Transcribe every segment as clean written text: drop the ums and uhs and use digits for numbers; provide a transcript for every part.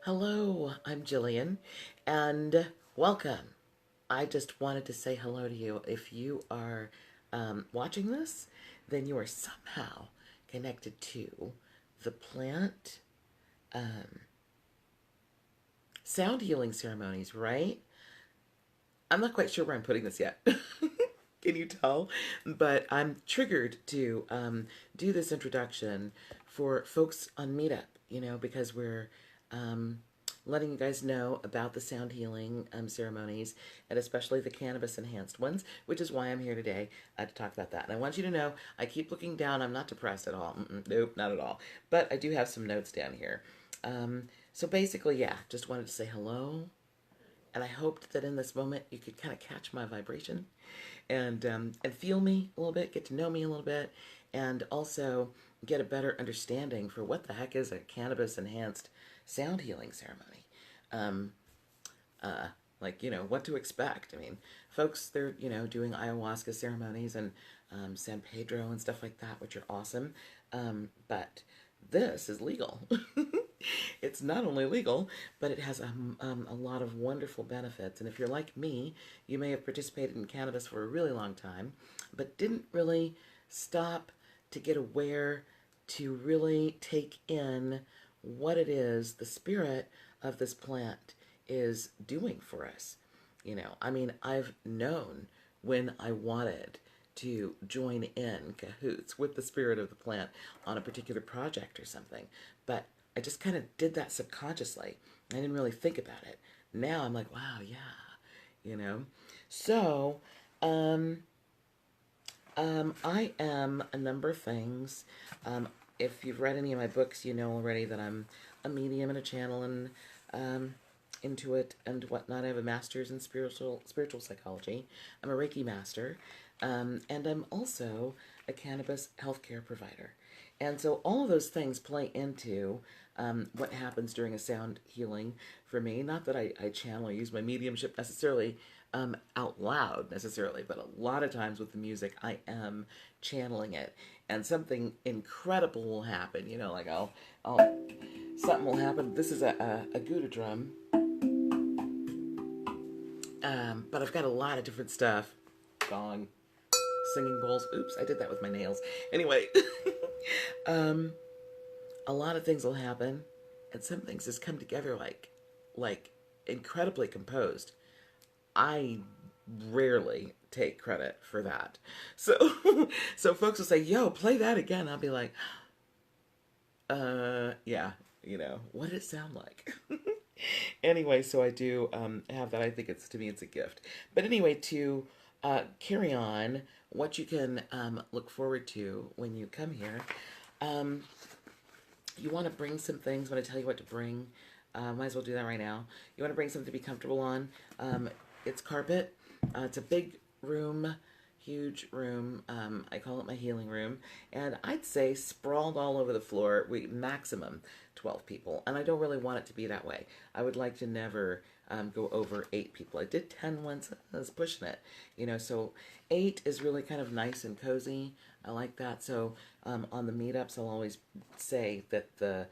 Hello, I'm Gillian, and welcome. I just wanted to say hello to you. If you are watching this, then you are somehow connected to the plant sound healing ceremonies, right? I'm not quite sure where I'm putting this yet. Can you tell? But I'm triggered to do this introduction for folks on Meetup, because we're um, letting you guys know about the sound healing ceremonies and especially the cannabis enhanced ones, which is why I'm here today to talk about that. And I want you to know I keep looking down. I'm not depressed at all. Nope, not at all. But I do have some notes down here. So basically, yeah, just wanted to say hello, and I hoped that in this moment you could kind of catch my vibration and feel me a little bit, get to know me a little bit, and also get a better understanding for what the heck is a cannabis enhanced sound healing ceremony. Um, like, what to expect. I mean, folks, they're, doing ayahuasca ceremonies and San Pedro and stuff like that, which are awesome. But this is legal. It's not only legal, but it has a lot of wonderful benefits. And if you're like me, you may have participated in cannabis for a really long time, but didn't really stop to get aware to really take in what it is the spirit of this plant is doing for us. I mean, I've known when I wanted to join in cahoots with the spirit of the plant on a particular project or something, but I just kind of did that subconsciously. I didn't really think about it. Now I'm like, wow, yeah, you know. So, um, I am a number of things. If you've read any of my books, you know already that I'm a medium and a channel and intuit and whatnot. I have a master's in spiritual psychology. I'm a Reiki master, and I'm also a cannabis healthcare provider. And so all of those things play into what happens during a sound healing for me. Not that I channel or use my mediumship necessarily out loud necessarily, but a lot of times with the music, I am channeling it, and something incredible will happen. Like something will happen. This is a Gouda drum, but I've got a lot of different stuff. Gong, singing bowls. Oops, I did that with my nails. Anyway, um, a lot of things will happen, and some things just come together like incredibly composed. I rarely take credit for that. So so folks will say, "Yo, play that again." I'll be like, yeah, what did it sound like?" Anyway, so I do have that. I think to me, it's a gift. But anyway, to carry on, what you can look forward to when you come here, um, you want to bring some things. When I tell you what to bring, might as well do that right now. You want to bring something to be comfortable on. It's carpet. It's a big room, huge room. I call it my healing room. And I'd say sprawled all over the floor, we maximum 12 people. And I don't really want it to be that way. I would like to never go over 8 people. I did 10 once. I was pushing it. So 8 is really kind of nice and cozy. I like that. So on the meetups, I'll always say that the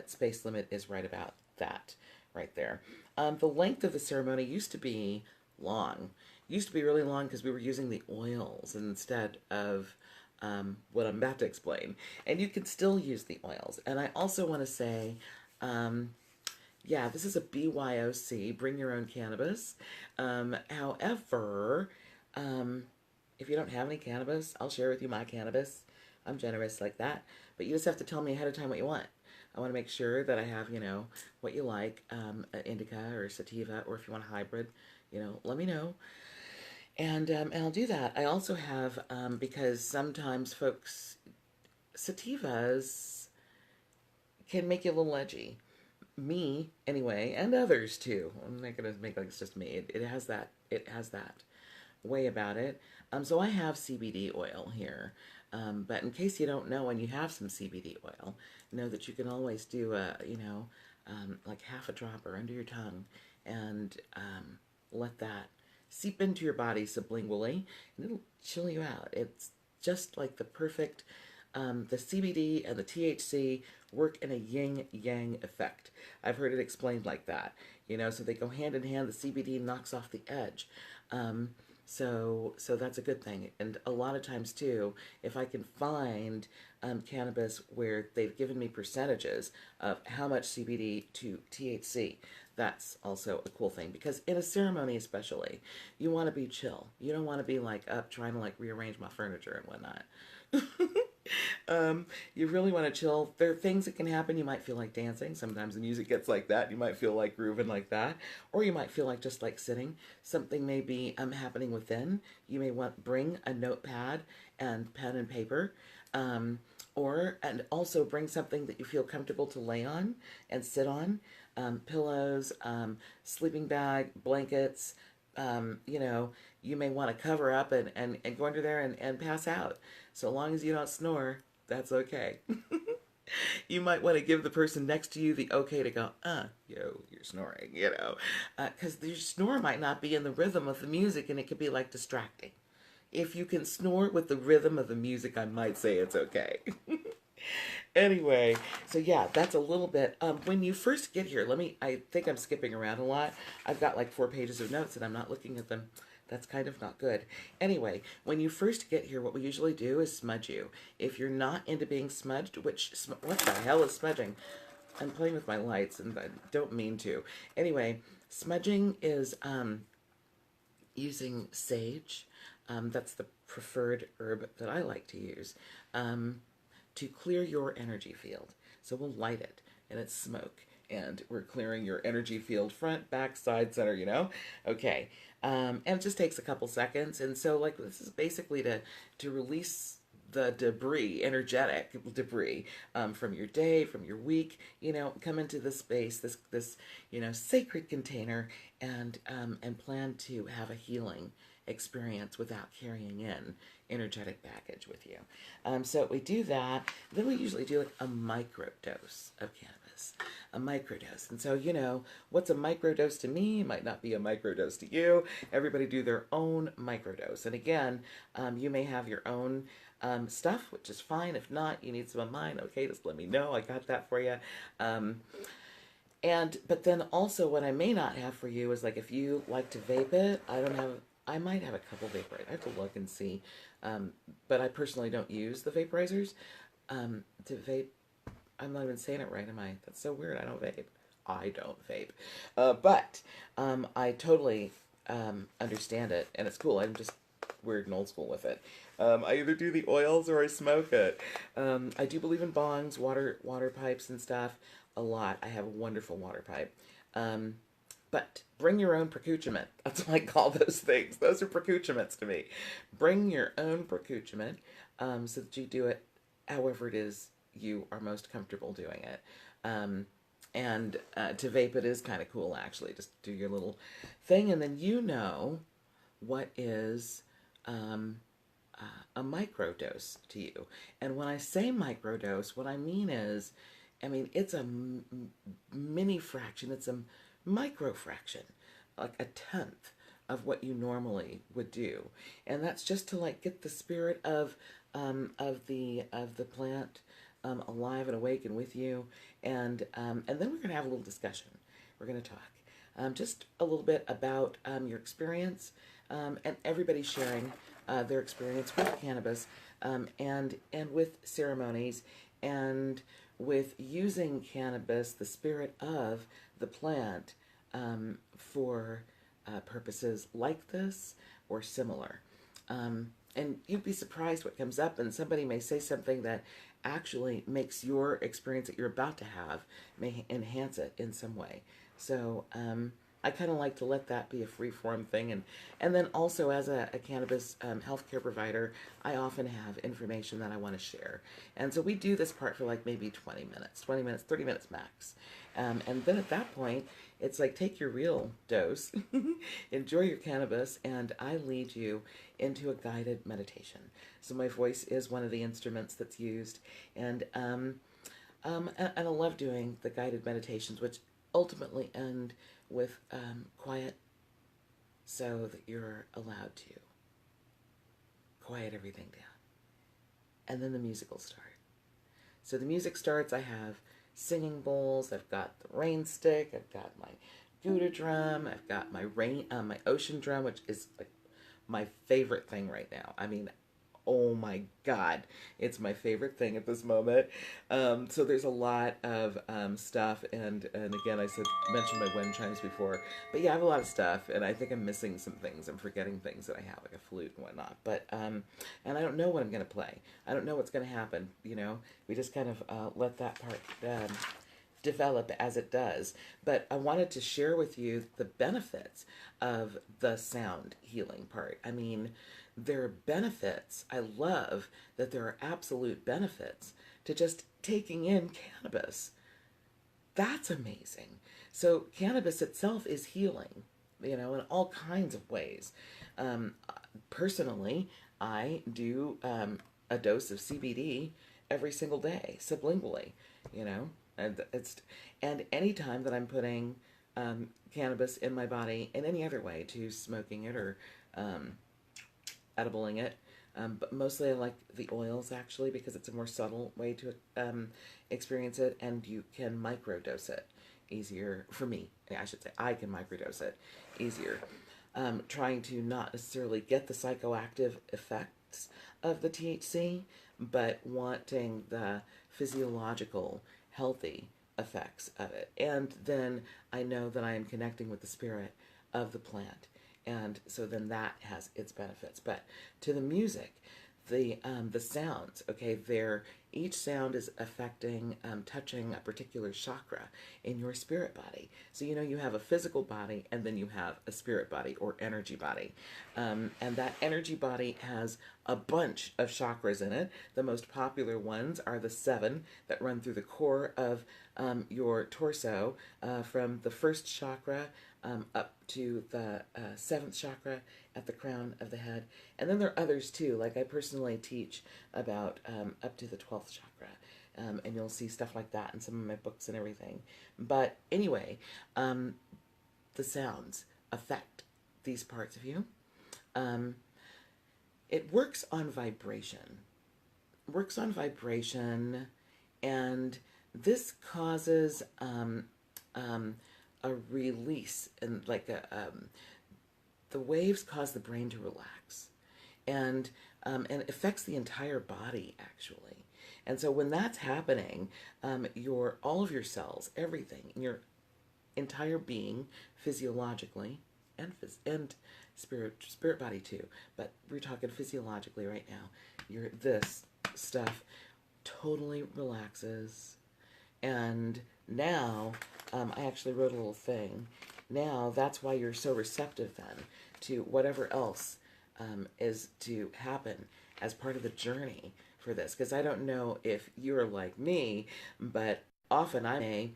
space limit is right about that, right there. The length of the ceremony used to be long. Used to be really long because we were using the oils instead of what I'm about to explain. And you can still use the oils. And I also want to say, yeah, this is a BYOC, bring your own cannabis. However, if you don't have any cannabis, I'll share with you my cannabis. I'm generous like that. But you just have to tell me ahead of time what you want. I want to make sure that I have, what you like, indica or sativa, or if you want a hybrid, let me know. And I'll do that. I also have, because sometimes folks, sativas can make you a little edgy. Me, anyway, and others too. I'm not going to make like it's just me. It has that way about it. So I have CBD oil here. But in case you don't know and you have some CBD oil, know that you can always do like half a drop or under your tongue and let that seep into your body sublingually, and it'll chill you out. It's just like the perfect the CBD and the THC work in a yin-yang effect. I've heard it explained like that. So they go hand in hand. The CBD knocks off the edge. So that's a good thing. And a lot of times too, if I can find cannabis where they've given me percentages of how much CBD to THC, that's also a cool thing, because in a ceremony especially, you want to be chill. You don't want to be like up trying to like rearrange my furniture and whatnot. You really want to chill. There are things that can happen. You might feel like dancing. Sometimes the music gets like that. You might feel like grooving like that, or you might feel like just like sitting. Something may be happening within. You may want bring a notepad and pen and paper, and also bring something that you feel comfortable to lay on and sit on. Pillows, sleeping bag, blankets. You may want to cover up and go under there and pass out. So long as you don't snore, that's okay. You might want to give the person next to you the okay to go, yo, you're snoring, because your snore might not be in the rhythm of the music, and it could be like distracting. If you can snore with the rhythm of the music, I might say it's okay. Anyway, so yeah, that's a little bit. When you first get here, I think I'm skipping around a lot. I've got like 4 pages of notes and I'm not looking at them. That's kind of not good. Anyway, when you first get here, what we usually do is smudge you. If you're not into being smudged, what the hell is smudging? I'm playing with my lights and I don't mean to. Anyway, smudging is using sage. That's the preferred herb that I like to use. To clear your energy field. So we'll light it and it's smoke and we're clearing your energy field front, back, side, center, Okay. And it just takes a couple seconds. And so like this is basically to release the debris, energetic debris, from your day, from your week, come into this space, this sacred container, and plan to have a healing experience without carrying in energetic baggage with you. So we do that. Then we usually do like a micro dose of cannabis, a microdose. And so, what's a microdose to me might not be a microdose to you. Everybody do their own microdose. And again, you may have your own stuff, which is fine. If not, you need some of mine. Okay, just let me know. I got that for you. But then also what I may not have for you is like if you like to vape it, I might have a couple vaporizers. I have to look and see. But I personally don't use the vaporizers to vape. I'm not even saying it right, am I? That's so weird. I don't vape. I don't vape. But I totally understand it, and it's cool. I'm just weird and old school with it. I either do the oils or I smoke it. I do believe in bongs, water pipes and stuff a lot. I have a wonderful water pipe. But bring your own accoutrement. That's what I call those things. Those are accoutrements to me. Bring your own accoutrement so that you do it however it is you are most comfortable doing it. And to vape it is kind of cool, actually. Just do your little thing, and then what is a microdose to you. And when I say microdose, what I mean is, it's a mini fraction. It's a micro fraction, like a tenth of what you normally would do, and that's just to like get the spirit of the plant alive and awake and with you, and then we're gonna have a little discussion. We're gonna talk just a little bit about your experience, and everybody sharing their experience with cannabis, and with ceremonies, and with using cannabis, the spirit of the plant, for purposes like this or similar. And you'd be surprised what comes up, and somebody may say something that actually makes your experience that you're about to have, may enhance it in some way. So I kind of like to let that be a free-form thing. And then also as a cannabis healthcare provider, I often have information that I want to share. And so we do this part for like maybe 20 minutes, 30 minutes max. And then at that point, it's like take your real dose, enjoy your cannabis, and I lead you into a guided meditation. So my voice is one of the instruments that's used. And I love doing the guided meditations, which ultimately end with quiet, so that you're allowed to quiet everything down. and then the music will start. So the music starts, I have singing bowls, I've got the rain stick, I've got my Gouda drum, I've got my ocean drum, which is like my favorite thing right now. I mean, oh my God, it's my favorite thing at this moment. So there's a lot of stuff, and again, mentioned my wind chimes before, but yeah, I have a lot of stuff, and I think I'm missing some things. I'm forgetting things that I have, like a flute and whatnot. But and I don't know what I'm gonna play. I don't know what's gonna happen. You know, we just kind of let that part develop as it does. But I wanted to share with you the benefits of the sound healing part. I mean, there are benefits. I love that there are absolute benefits to just taking in cannabis. That's amazing. So, cannabis itself is healing, you know, in all kinds of ways. Um, Personally, I do a dose of CBD every single day, sublingually, you know, and anytime that I'm putting cannabis in my body in any other way, to smoking it or um, edibling it. But mostly I like the oils, actually, because it's a more subtle way to experience it, and you can microdose it easier for me. I should say I can microdose it easier. Trying to not necessarily get the psychoactive effects of the THC, but wanting the physiological, healthy effects of it. And then I know that I am connecting with the spirit of the plant, and so then that has its benefits. But to the music, the sounds, okay, there, each sound is affecting, touching a particular chakra in your spirit body. So you know, you have a physical body, and then you have a spirit body or energy body, and that energy body has a bunch of chakras in it. The most popular ones are the 7 that run through the core of your torso, from the first chakra up to the 7th chakra at the crown of the head. And then there are others too, like I personally teach about up to the 12th chakra. And you'll see stuff like that in some of my books and everything. But anyway, the sounds affect these parts of you. It works on vibration. Works on vibration, and this causes a release, and like the waves cause the brain to relax, and it affects the entire body, actually. And so when that's happening, your all of your cells, everything in your entire being, physiologically and spirit body too, but we're talking physiologically right now. This stuff totally relaxes. And now, I actually wrote a little thing. Now, that's why you're so receptive then to whatever else is to happen as part of the journey for this. Because I don't know if you're like me, but often I may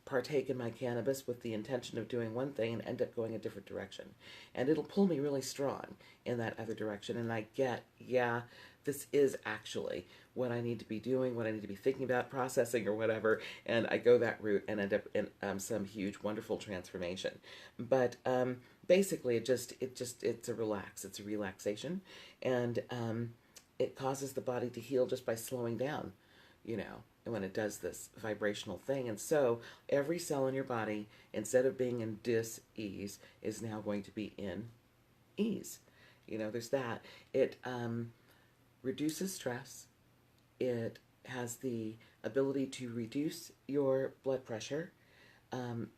partake in my cannabis with the intention of doing one thing and end up going a different direction. And it'll pull me really strong in that other direction. And I get, yeah, this is actually what I need to be doing, what I need to be thinking about, processing, or whatever. And I go that route and end up in some huge, wonderful transformation. But basically, it's a relax. It's a relaxation. And it causes the body to heal just by slowing down, you know, and when it does this vibrational thing. And so every cell in your body, instead of being in dis-ease, is now going to be in ease. You know, there's that. It reduces stress. It has the ability to reduce your blood pressure,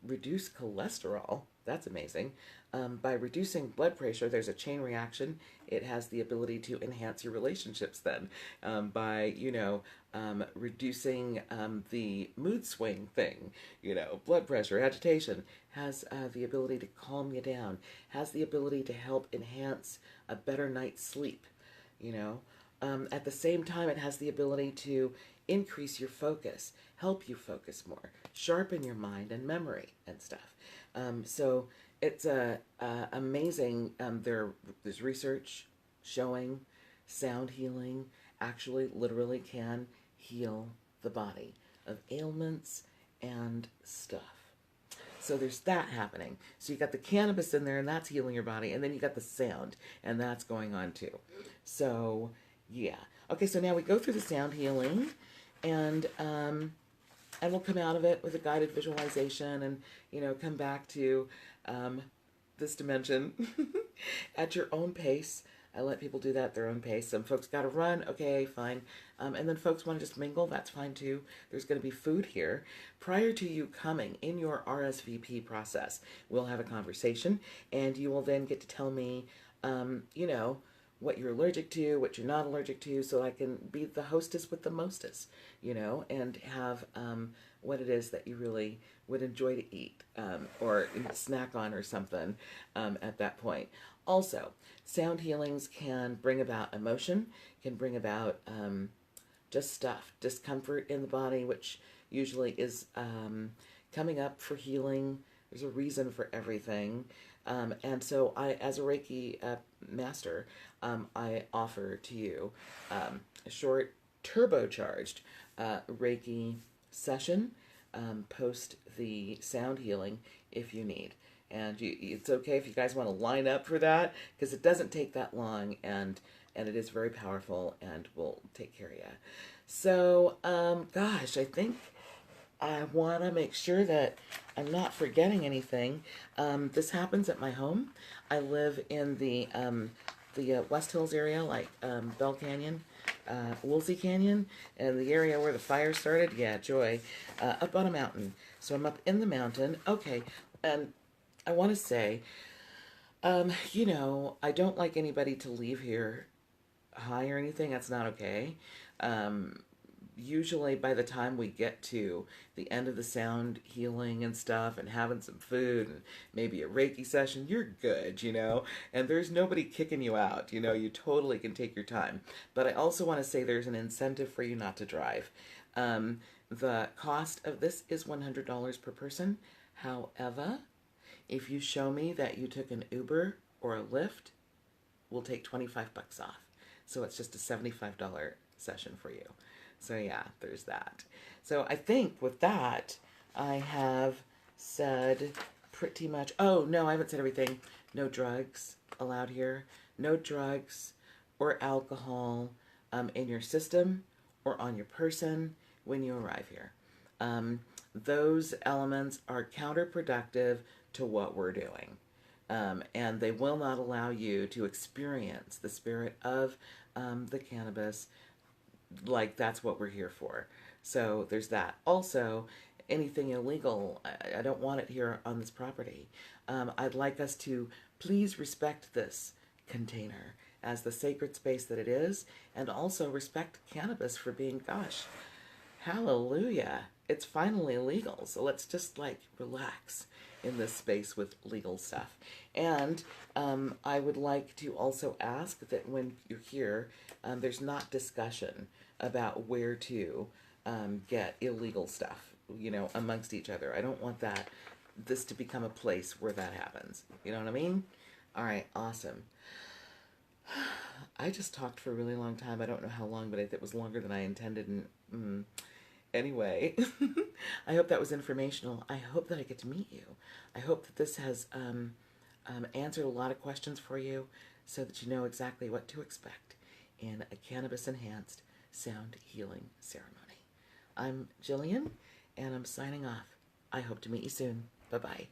reduce cholesterol. That's amazing. By reducing blood pressure, there's a chain reaction. It has the ability to enhance your relationships then, by, you know, reducing the mood swing thing. You know, blood pressure, agitation, has the ability to calm you down, has the ability to help enhance a better night's sleep, you know. At the same time, it has the ability to increase your focus, help you focus more, sharpen your mind and memory and stuff. So it's amazing. There's research showing sound healing actually literally can heal the body of ailments and stuff. So there's that happening. So you got the cannabis in there, and that's healing your body, and then you got the sound, and that's going on too. So Yeah. Okay, so now we go through the sound healing, and we'll come out of it with a guided visualization, and come back to um, this dimension at your own pace. I let people do that at their own pace. Some folks got to run. Okay, fine. And then folks want to just mingle. That's fine too. There's going to be food here. Prior to you coming in your RSVP process, we'll have a conversation, and you will then get to tell me, what you're allergic to, what you're not allergic to, so I can be the hostess with the mostest, and have what it is that you really would enjoy to eat, or snack on or something at that point. Also, sound healings can bring about emotion, can bring about just stuff, discomfort in the body, which usually is coming up for healing. There's a reason for everything. And so as a Reiki master, I offer to you a short turbocharged Reiki session post the sound healing if you need. And it's okay if you guys want to line up for that, because it doesn't take that long, and it is very powerful, and will take care of you. So, gosh, I think I want to make sure that I'm not forgetting anything. This happens at my home. I live in the West Hills area, like Bell Canyon, Woolsey Canyon, and the area where the fire started. Yeah, joy. Up on a mountain. So I'm up in the mountain. Okay, and I want to say, I don't like anybody to leave here high or anything. That's not okay. Usually by the time we get to the end of the sound healing and stuff, and having some food and maybe a Reiki session, you're good, and there's nobody kicking you out. You totally can take your time. But I also want to say there's an incentive for you not to drive. The cost of this is $100 per person. However, if you show me that you took an Uber or a Lyft, we'll take 25 bucks off. So it's just a $75 session for you. So yeah, there's that. So I think with that, I have said pretty much, oh no, I haven't said everything. No drugs allowed here. No drugs or alcohol in your system or on your person when you arrive here. Those elements are counterproductive to what we're doing. And they will not allow you to experience the spirit of the cannabis, like that's what we're here for. So there's that. Also, anything illegal, I don't want it here on this property. I'd like us to please respect this container as the sacred space that it is, and also respect cannabis for being, gosh, hallelujah, it's finally legal. So let's just relax in this space with legal stuff. And I would like to also ask that when you're here, there's not discussion about where to get illegal stuff, amongst each other. I don't want this to become a place where that happens. You know what I mean? All right, awesome. I just talked for a really long time. I don't know how long, but it was longer than I intended. And anyway, I hope that was informational. I hope that I get to meet you. I hope that this has answered a lot of questions for you, so that you know exactly what to expect in a cannabis-enhanced sound healing ceremony. I'm Gillian, and I'm signing off. I hope to meet you soon. Bye-bye.